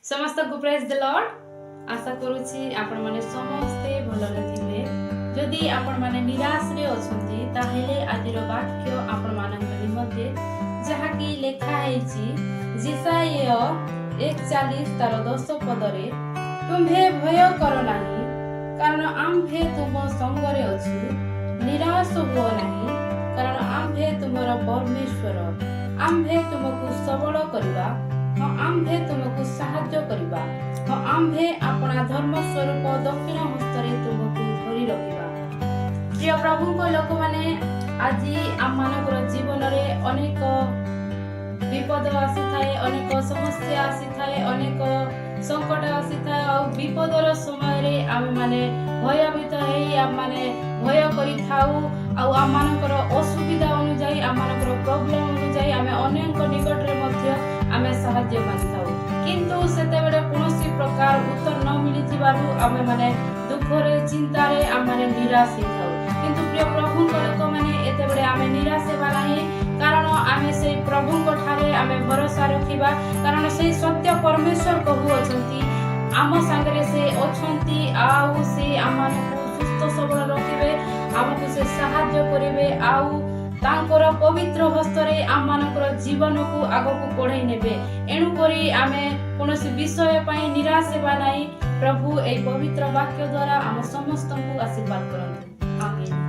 समस्त को praise the Lord. आशा करूची आपण माने समस्ते भलरे थिबे। जदि आपण माने निराश रे अछंती ताहेले आदिर वाक्य आपण मानक निमते जहा कि लेखा हेची जिसाय 41 तार 10 पदरे तुम्हे भय कर नाही कारण आम्भे तुम संगरे अछि, निराश हो नाही कारण आम्भे तुमर परमेश्वर, आम्भे तुमको सबल करबा, आम्भे तुमको साहाय्य करबा, आम्भे अपना धर्म स्वरूप दक्षिण हस्तरे तुमको धरि रखिबा। प्रिय प्रभु को लोक माने आज आम मानकर जीवन रे अनेक विपद आसी थाए, अनेक समस्या आसी थाए, अनेक संकट आसी थाए। और विपदर समय रे आम माने भयभीत हेई आम माने भय करि थाउ। आ आम मानकर असुविधा अनुसार आम मानकर प्रॉब्लम अनुसार आम अनेक निकट रे मध्य आम साहाय्य मांगिथाउ, किंतु सेते बेले कोनोसी प्रकार उत्तर न मिलिथिबारु आम माने दुख रे चिंता रे आम माने निराश हेथाउ। किंतु प्रिय प्रभु को लोक माने एते बेले आम निराश हेबा नाही, कारण आम से प्रभु को ठारे आम भरोसा रखिबा। कारण से सत्य परमेश्वर कहू अछंती आम संगरे से अछंती, आउ से आमको सुस्थ सबल रखिबे, आमको से साहाय्य करिवे, आउ तांकर पवित्र हस्तरे आम मानकर जीवन को आग को बढ़ाई नेबे। एणु करी आमे कोनोसी विषय पई निराश हेबा नाही। प्रभु ए पवित्र वाक्य द्वारा आम समस्त को आशीर्वाद करंतु। आमीन।